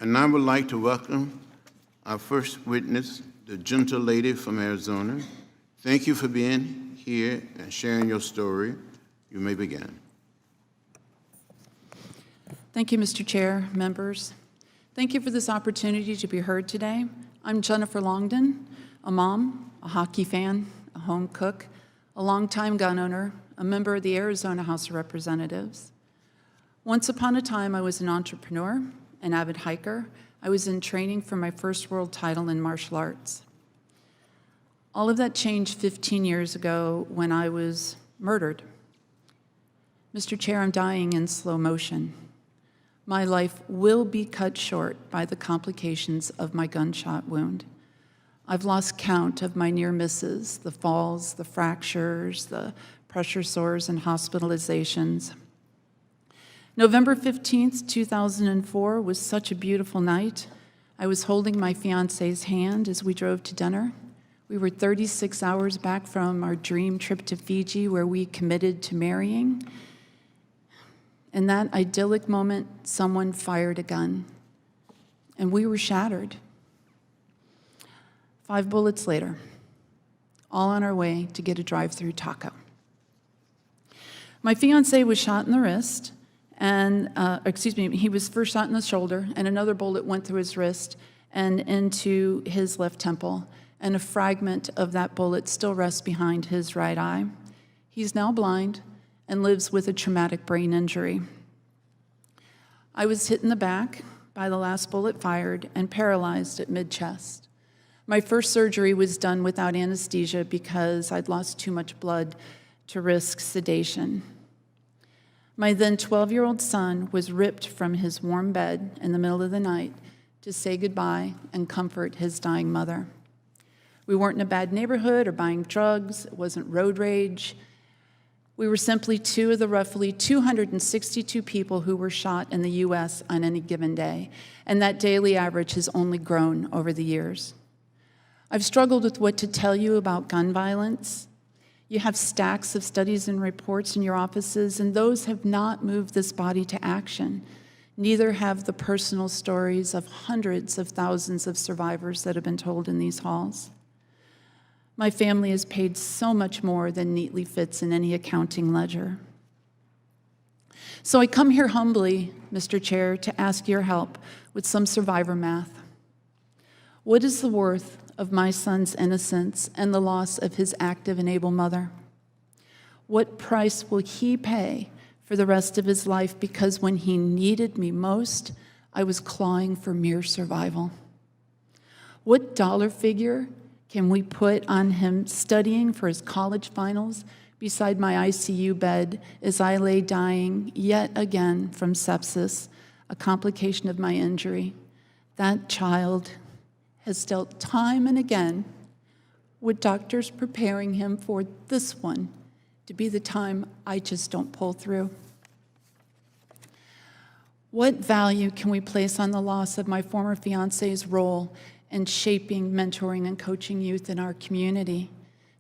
And I would like to welcome our first witness, the gentle lady from Arizona. Thank you for being here and sharing your story. You may begin. Thank you, Mr. Chair, members. Thank you for this opportunity to be heard today. I'm Jennifer Longdon, a mom, a hockey fan, a home cook, a longtime gun owner, a member of the Arizona House of Representatives. Once upon a time, I was an entrepreneur, an avid hiker. I was in training for my first world title in martial arts. All of that changed 15 years ago when I was murdered. Mr. Chair, I'm dying in slow motion. My life will be cut short by the complications of my gunshot wound. I've lost count of my near misses, the falls, the fractures, the pressure sores, and hospitalizations. November 15th, 2004 was such a beautiful night. I was holding my fiance's hand as we drove to dinner. We were 36 hours back from our dream trip to Fiji where we committed to marrying. In that idyllic moment, someone fired a gun, and we were shattered. 5 bullets later, all on our way to get a drive-through taco. My fiance was shot in the wrist, and, he was first shot in the shoulder, and another bullet went through his wrist and into his left temple, and a fragment of that bullet still rests behind his right eye. He's now blind and lives with a traumatic brain injury. I was hit in the back by the last bullet fired and paralyzed at mid-chest. My first surgery was done without anesthesia because I'd lost too much blood to risk sedation. My then 12-year-old son was ripped from his warm bed in the middle of the night to say goodbye and comfort his dying mother. We weren't in a bad neighborhood or buying drugs. It wasn't road rage. We were simply 2 of the roughly 262 people who were shot in the U.S. on any given day, and that daily average has only grown over the years. I've struggled with what to tell you about gun violence. You have stacks of studies and reports in your offices, and those have not moved this body to action. Neither have the personal stories of hundreds of thousands of survivors that have been told in these halls. My family is paid so much more than neatly fits in any accounting ledger. So I come here humbly, Mr. Chair, to ask your help with some survivor math. What is the worth of my son's innocence and the loss of his active and able mother? What price will he pay for the rest of his life because when he needed me most, I was clawing for mere survival? What dollar figure can we put on him studying for his college finals beside my ICU bed as I lay dying yet again from sepsis, a complication of my injury? That child has dealt time and again with doctors preparing him for this one to be the time I just don't pull through. What value can we place on the loss of my former fiance's role in shaping, mentoring, and coaching youth in our community?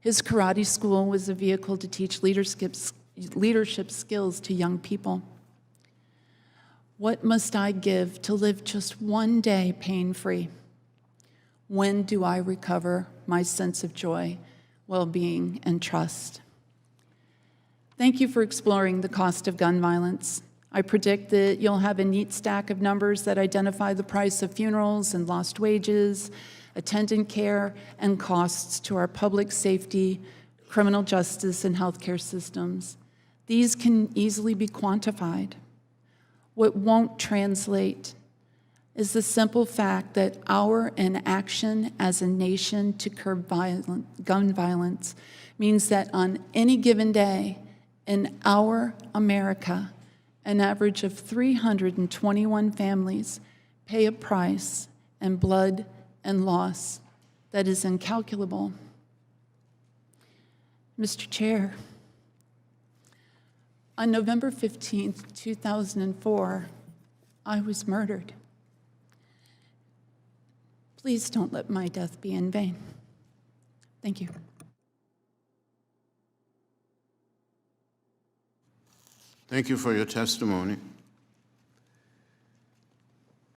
His karate school was a vehicle to teach leadership skills to young people. What must I give to live just one day pain-free? When do I recover my sense of joy, well-being, and trust? Thank you for exploring the cost of gun violence. I predict that you'll have a neat stack of numbers that identify the price of funerals and lost wages, attendant care, and costs to our public safety, criminal justice, and healthcare systems. These can easily be quantified. What won't translate is the simple fact that our inaction as a nation to curb gun violence means that on any given day in our America, an average of 321 families pay a price in blood and loss that is incalculable. Mr. Chair, on November 15th, 2004, I was murdered. Please don't let my death be in vain. Thank you. Thank you for your testimony.